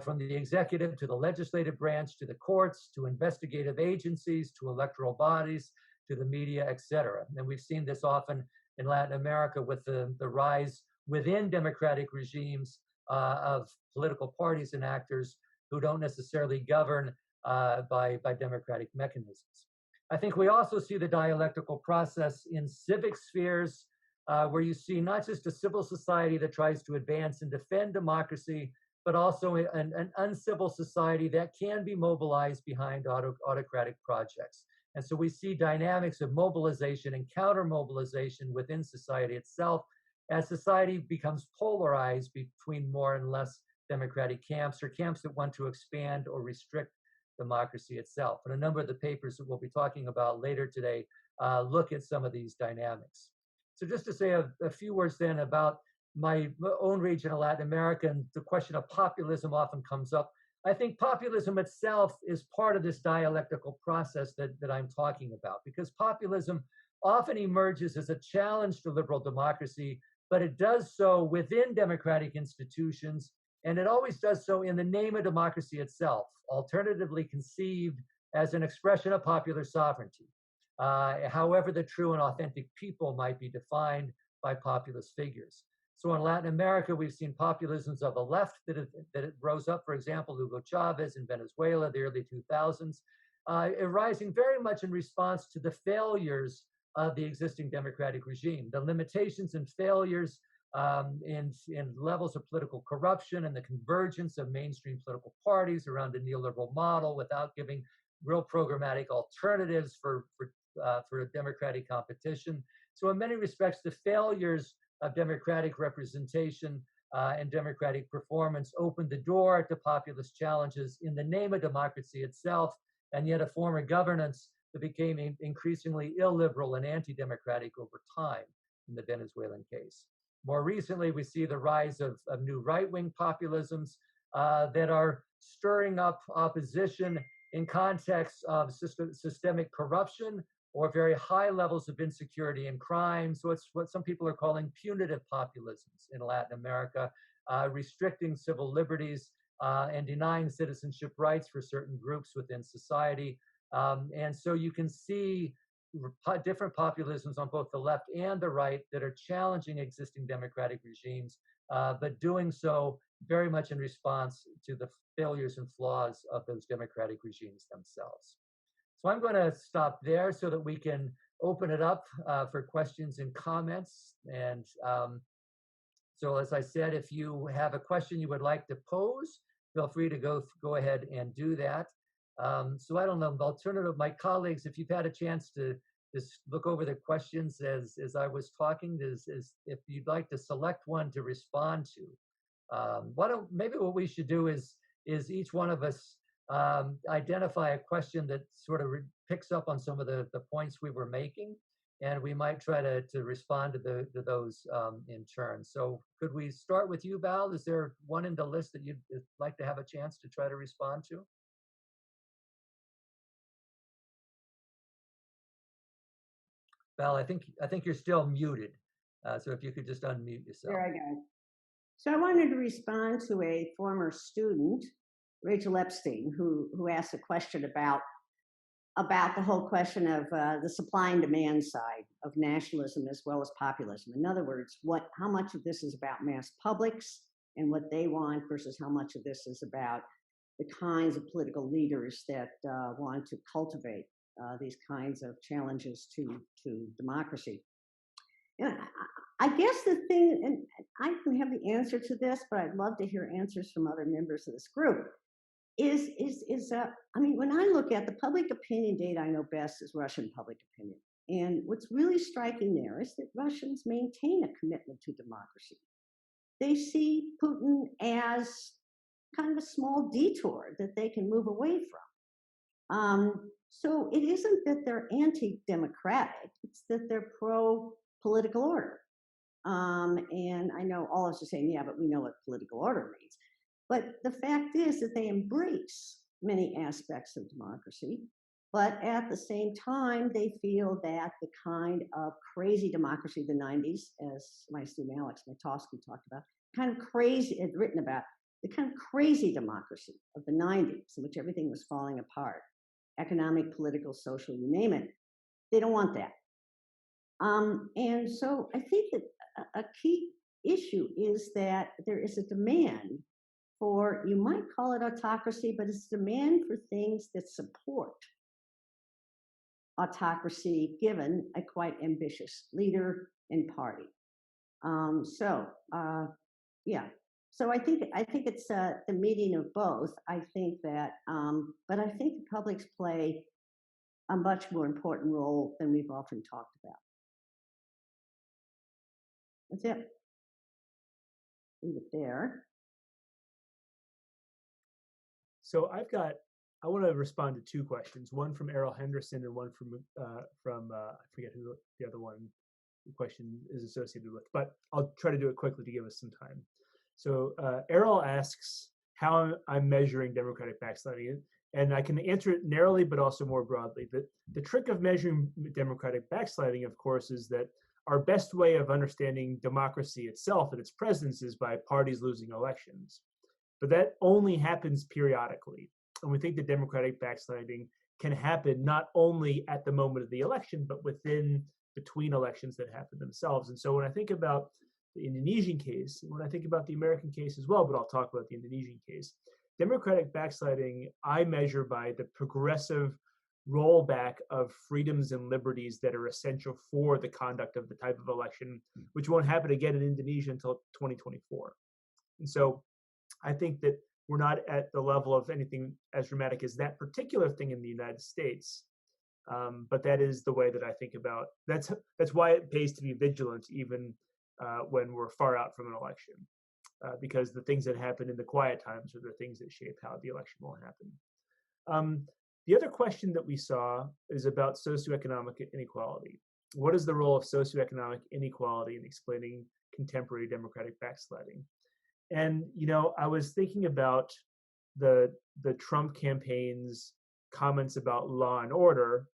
from the executive to the legislative branch, to the courts, to investigative agencies, to electoral bodies, to the media, et cetera. And we've seen this often in Latin America with the rise within democratic regimes of political parties and actors who don't necessarily govern by democratic mechanisms. I think we also see the dialectical process in civic spheres, where you see not just a civil society that tries to advance and defend democracy, but also an uncivil society that can be mobilized behind autocratic projects. And so we see dynamics of mobilization and counter-mobilization within society itself as society becomes polarized between more and less democratic camps, or camps that want to expand or restrict democracy itself. And a number of the papers that we'll be talking about later today look at some of these dynamics. So just to say a few words then about my own region of Latin America, and the question of populism often comes up. I think populism itself is part of this dialectical process that I'm talking about, because populism often emerges as a challenge to liberal democracy, but it does so within democratic institutions, and it always does so in the name of democracy itself, alternatively conceived as an expression of popular sovereignty, however the true and authentic people might be defined by populist figures. So in Latin America, we've seen populisms of the left that rose up, for example, Hugo Chavez in Venezuela, the early 2000s, arising very much in response to the failures of the existing democratic regime, the limitations and failures in levels of political corruption and the convergence of mainstream political parties around a neoliberal model without giving real programmatic alternatives for a democratic competition. So in many respects, the failures of democratic representation and democratic performance opened the door to populist challenges in the name of democracy itself, and yet a form of governance that became increasingly illiberal and anti-democratic over time in the Venezuelan case. More recently, we see the rise of new right-wing populisms that are stirring up opposition in contexts of systemic corruption or very high levels of insecurity and crime. So it's what some people are calling punitive populisms in Latin America, restricting civil liberties and denying citizenship rights for certain groups within society. And so you can see different populisms on both the left and the right that are challenging existing democratic regimes, but doing so very much in response to the failures and flaws of those democratic regimes themselves. So I'm going to stop there so that we can open it up for questions and comments. And so as I said, if you have a question you would like to pose, feel free to go ahead and do that. So I don't know, alternative, my colleagues, if you've had a chance to just look over the questions as I was talking, if you'd like to select one to respond to. Maybe what we should do is each one of us identify a question that sort of picks up on some of the points we were making, and we might try to respond to those in turn. So could we start with you, Val? Is there one in the list that you'd like to have a chance to try to respond to? Val, I think you're still muted. So if you could just unmute yourself. There I go. So I wanted to respond to a former student, Rachel Epstein, who asked a question about the whole question of the supply and demand side of nationalism as well as populism. In other words, how much of this is about mass publics and what they want versus how much of this is about the kinds of political leaders that want to cultivate these kinds of challenges to democracy. And I guess the thing, and I don't have the answer to this, but I'd love to hear answers from other members of this group, I mean, when I look at the public opinion data I know best is Russian public opinion. And what's really striking there is that Russians maintain a commitment to democracy. They see Putin as kind of a small detour that they can move away from. So it isn't that they're anti-democratic, it's that they're pro-political order. And I know all of us are saying, yeah, but we know what political order means. But the fact is that they embrace many aspects of democracy, but at the same time, they feel that the kind of crazy democracy of the 90s, as my student Alex Matosky talked about, kind of crazy, had written about, the kind of crazy democracy of the 90s in which everything was falling apart, economic, political, social, you name it, they don't want that. And so I think that a key issue is that there is a demand for, you might call it autocracy, but it's demand for things that support autocracy given a quite ambitious leader and party. Yeah. So I think it's the meeting of both. I think that, but I think the publics play a much more important role than we've often talked about. That's it. Leave it there. So I want to respond to two questions, one from Errol Henderson and one from I forget who the other one the question is associated with, but I'll try to do it quickly to give us some time. So Errol asks how I'm measuring democratic backsliding, and I can answer it narrowly, but also more broadly. The trick of measuring democratic backsliding, of course, is that our best way of understanding democracy itself and its presence is by parties losing elections. But that only happens periodically. And we think that democratic backsliding can happen not only at the moment of the election, but between elections that happen themselves. And so when I think about the Indonesian case, and when I think about the American case as well, but I'll talk about the Indonesian case, democratic backsliding I measure by the progressive rollback of freedoms and liberties that are essential for the conduct of the type of election, which won't happen again in Indonesia until 2024. And so I think that we're not at the level of anything as dramatic as that particular thing in the United States. But that is the way that I think about, that's why it pays to be vigilant even when we're far out from an election, because the things that happen in the quiet times are the things that shape how the election will happen. The other question that we saw is about socioeconomic inequality. What is the role of socioeconomic inequality in explaining contemporary democratic backsliding? And, I was thinking about the Trump campaign's comments about law and order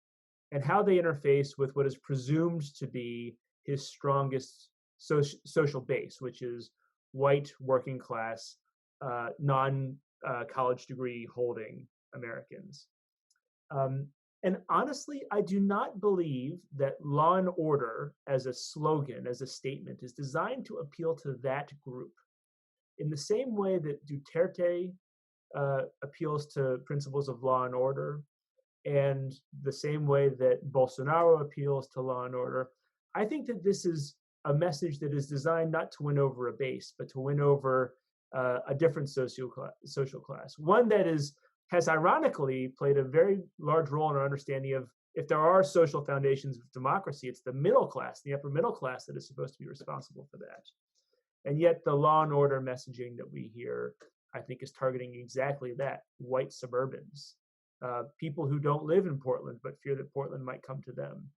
and how they interface with what is presumed to be his strongest social base, which is white, working class, non-college degree holding Americans. And honestly, I do not believe that law and order as a slogan, as a statement, is designed to appeal to that group. In the same way that Duterte appeals to principles of law and order, and the same way that Bolsonaro appeals to law and order, I think that this is a message that is designed not to win over a base, but to win over a different social class. One that has ironically played a very large role in our understanding of, if there are social foundations of democracy, it's the middle class, the upper middle class, that is supposed to be responsible for that. And yet the law and order messaging that we hear, I think, is targeting exactly that: white suburbans, people who don't live in Portland but fear that Portland might come to them.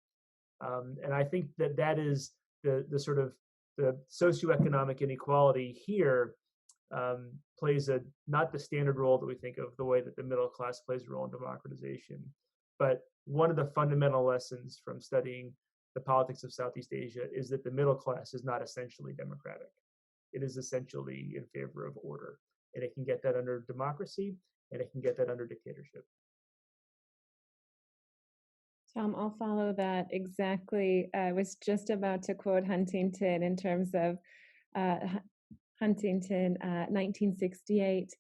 And I think that is the sort of the socioeconomic inequality here plays not the standard role that we think of, the way that the middle class plays a role in democratization. But one of the fundamental lessons from studying the politics of Southeast Asia is that the middle class is not essentially democratic. It is essentially in favor of order. And it can get that under democracy, and it can get that under dictatorship. Tom, I'll follow that exactly. I was just about to quote Huntington in terms of Huntington, 1968,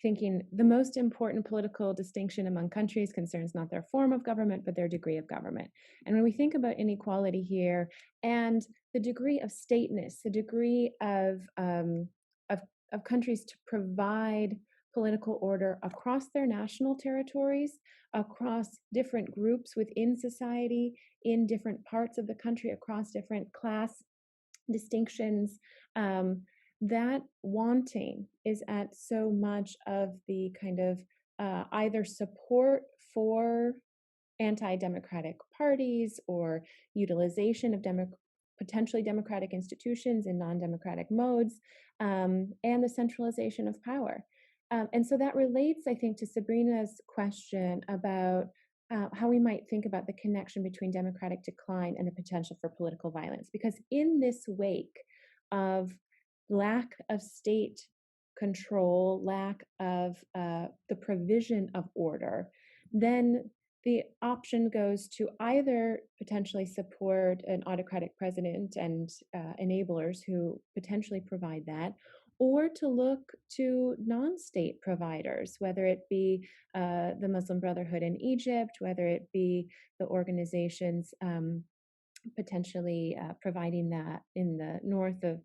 thinking the most important political distinction among countries concerns not their form of government, but their degree of government. And when we think about inequality here and the degree of stateness, the degree of countries to provide political order across their national territories, across different groups within society, in different parts of the country, across different class distinctions. That wanting is at so much of the kind of either support for anti-democratic parties or utilization of potentially democratic institutions in non-democratic modes, and the centralization of power. And so that relates, I think, to Sabrina's question about how we might think about the connection between democratic decline and the potential for political violence. Because in this wake of lack of state control, lack of the provision of order, then the option goes to either potentially support an autocratic president and enablers who potentially provide that, or to look to non-state providers, whether it be the Muslim Brotherhood in Egypt, whether it be the organizations potentially providing that in the north of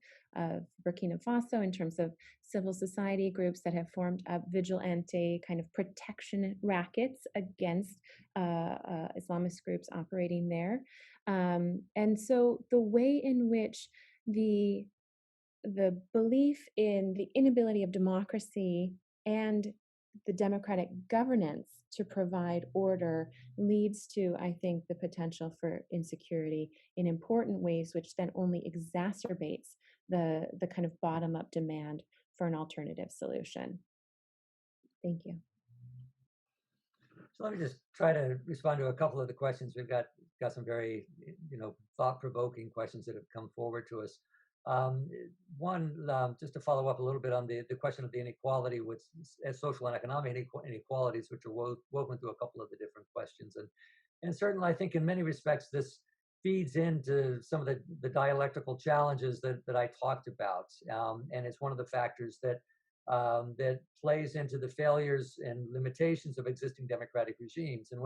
Burkina Faso in terms of civil society groups that have formed up vigilante kind of protection rackets against Islamist groups operating there. And so the way in which the belief in the inability of democracy and the democratic governance to provide order leads to, I think, the potential for insecurity in important ways, which then only exacerbates the kind of bottom-up demand for an alternative solution. Thank you. So let me just try to respond to a couple of the questions. We've got some very, thought-provoking questions that have come forward to us. One, just to follow up a little bit on the question of the inequality, which as social and economic inequalities, which are woven through a couple of the different questions. And certainly, I think in many respects, this feeds into some of the dialectical challenges that I talked about. And it's one of the factors that plays into the failures and limitations of existing democratic regimes. And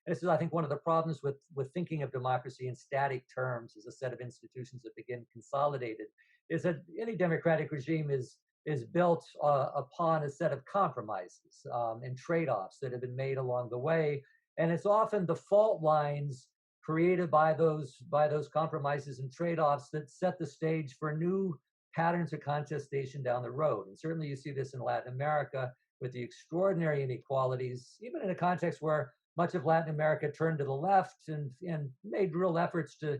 this is, I think, one of the problems with thinking of democracy in static terms as a set of institutions that begin consolidated, is that any democratic regime is built upon a set of compromises and trade-offs that have been made along the way. And it's often the fault lines created by those compromises and trade-offs that set the stage for new patterns of contestation down the road. And certainly you see this in Latin America with the extraordinary inequalities, even in a context where much of Latin America turned to the left and made real efforts to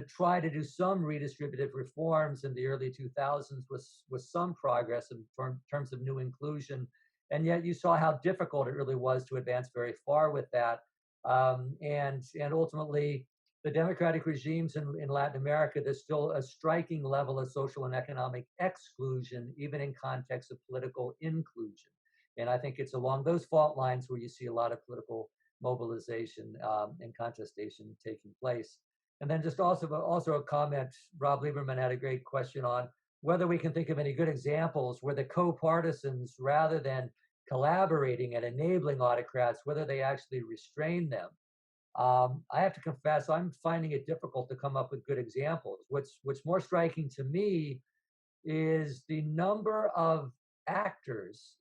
try to do some redistributive reforms in the early 2000s with some progress in terms of new inclusion. And yet you saw how difficult it really was to advance very far with that. And ultimately, the democratic regimes in Latin America, there's still a striking level of social and economic exclusion, even in context of political inclusion. And I think it's along those fault lines where you see a lot of political mobilization and contestation taking place. And then just also a comment, Rob Lieberman had a great question on whether we can think of any good examples where the co-partisans, rather than collaborating and enabling autocrats, whether they actually restrain them. I have to confess, I'm finding it difficult to come up with good examples. What's more striking to me is the number of actors,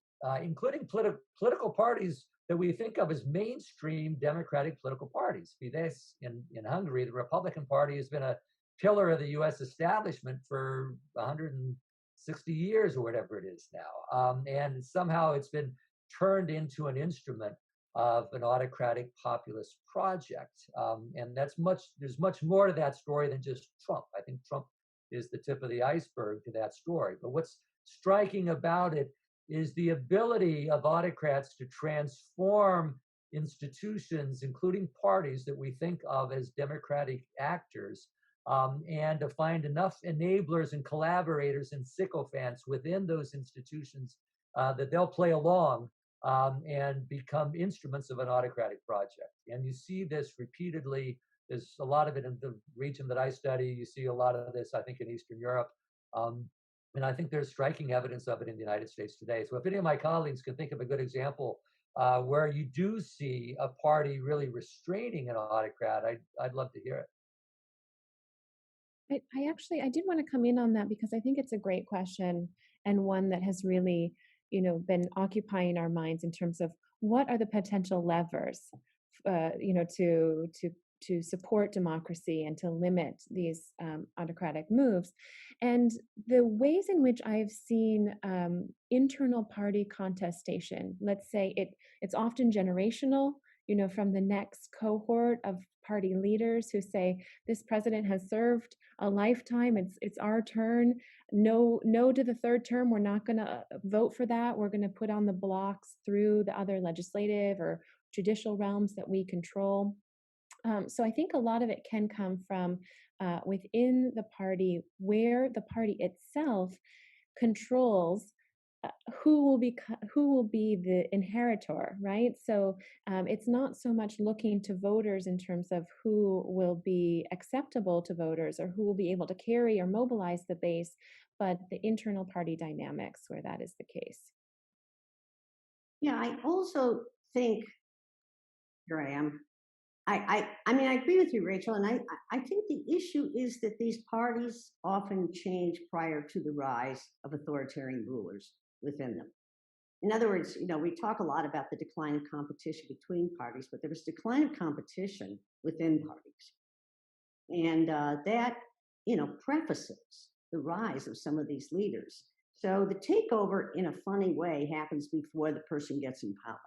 including political parties that we think of as mainstream democratic political parties. Fidesz in Hungary, the Republican Party has been a pillar of the U.S. establishment for 160 years or whatever it is now. And somehow it's been turned into an instrument of an autocratic populist project. And there's much more to that story than just Trump. I think Trump is the tip of the iceberg to that story. But what's striking about it is the ability of autocrats to transform institutions, including parties that we think of as democratic actors, and to find enough enablers and collaborators and sycophants within those institutions that they'll play along and become instruments of an autocratic project. And you see this repeatedly. There's a lot of it in the region that I study. You see a lot of this, I think, in Eastern Europe. And I think there's striking evidence of it in the United States today. So if any of my colleagues can think of a good example where you do see a party really restraining an autocrat, I'd love to hear it. I did want to come in on that because I think it's a great question and one that has really, been occupying our minds in terms of what are the potential levers, to support democracy and to limit these autocratic moves. And the ways in which I've seen internal party contestation, let's say it's often generational, from the next cohort of party leaders who say, this president has served a lifetime, it's our turn. No to the third term, we're not going to vote for that. We're going to put on the blocks through the other legislative or judicial realms that we control. So I think a lot of it can come from within the party, where the party itself controls who will be the inheritor, right? So it's not so much looking to voters in terms of who will be acceptable to voters or who will be able to carry or mobilize the base, but the internal party dynamics where that is the case. Yeah, I also think, Graham, I mean, I agree with you, Rachel, and I think the issue is that these parties often change prior to the rise of authoritarian rulers within them. In other words, we talk a lot about the decline of competition between parties, but there was decline of competition within parties. And that, prefaces the rise of some of these leaders. So the takeover, in a funny way, happens before the person gets in power.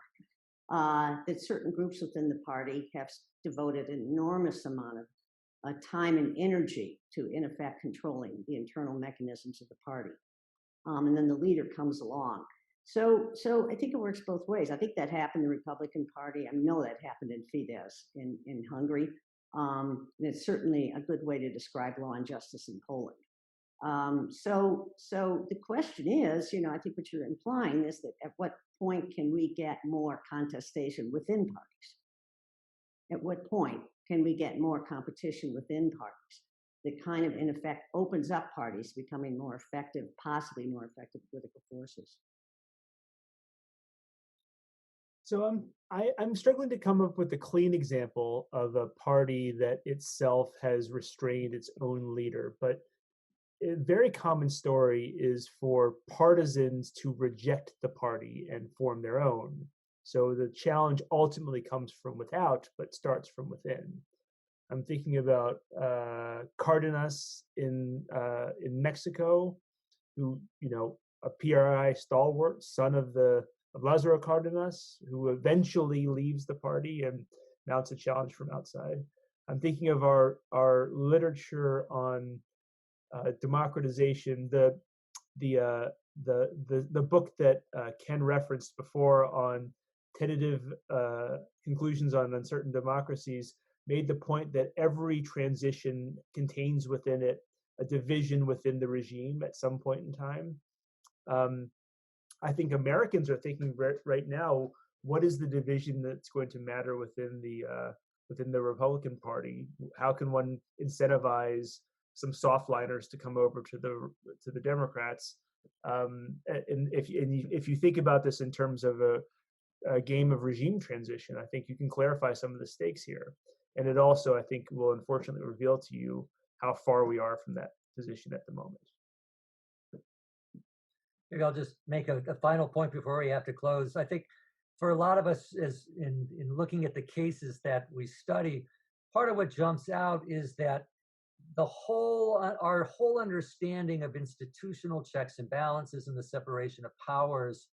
That certain groups within the party have devoted an enormous amount of time and energy to, in effect, controlling the internal mechanisms of the party. And then the leader comes along. So I think it works both ways. I think that happened in the Republican Party. I know that happened in Fidesz in Hungary. And it's certainly a good way to describe law and justice in Poland. So the question is, I think what you're implying is that at what point can we get more contestation within parties? At what point can we get more competition within parties that kind of, in effect, opens up parties becoming more effective, possibly more effective political forces? So I'm struggling to come up with a clean example of a party that itself has restrained its own leader, but a very common story is for partisans to reject the party and form their own. So the challenge ultimately comes from without, but starts from within. I'm thinking about Cardenas in Mexico, who, a PRI stalwart, son of Lázaro Cardenas, who eventually leaves the party and mounts a challenge from outside. I'm thinking of our literature on democratization, the book that Ken referenced before on tentative conclusions on uncertain democracies made the point that every transition contains within it a division within the regime at some point in time. I think Americans are thinking right now, what is the division that's going to matter within the Republican Party? How can one incentivize some softliners to come over to the Democrats? And if you think about this in terms of a game of regime transition, I think you can clarify some of the stakes here. And it also, I think, will unfortunately reveal to you how far we are from that position at the moment. Maybe I'll just make a final point before we have to close. I think for a lot of us, as in looking at the cases that we study, part of what jumps out is that our whole understanding of institutional checks and balances and the separation of powers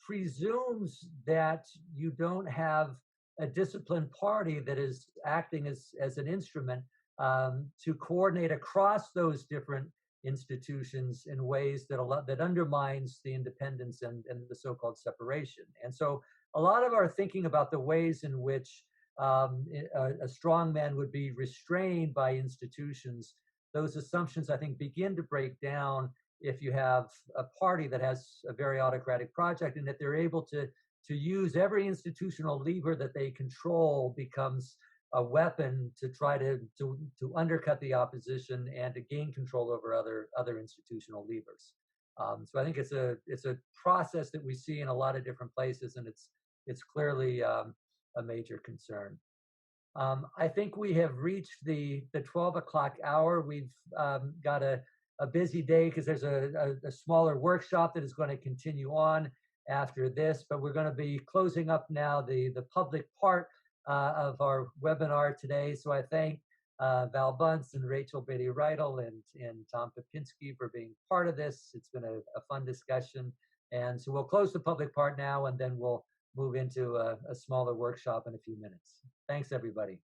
presumes that you don't have a disciplined party that is acting as an instrument to coordinate across those different institutions in ways that undermines the independence and the so-called separation. And so a lot of our thinking about the ways in which a strong man would be restrained by institutions, those assumptions, I think, begin to break down if you have a party that has a very autocratic project and that they're able to use every institutional lever that they control becomes a weapon to try to undercut the opposition and to gain control over other institutional levers. So I think it's a process that we see in a lot of different places, and it's clearly a major concern. I think we have reached the 12 o'clock hour. We've got a a busy day because there's a smaller workshop that is going to continue on after this, but we're going to be closing up now the public part of our webinar today. So I thank Val Bunce and Rachel Beatty-Riedel and Tom Popinski for being part of this. It's been a fun discussion. And so we'll close the public part now, and then we'll move into a smaller workshop in a few minutes. Thanks, everybody.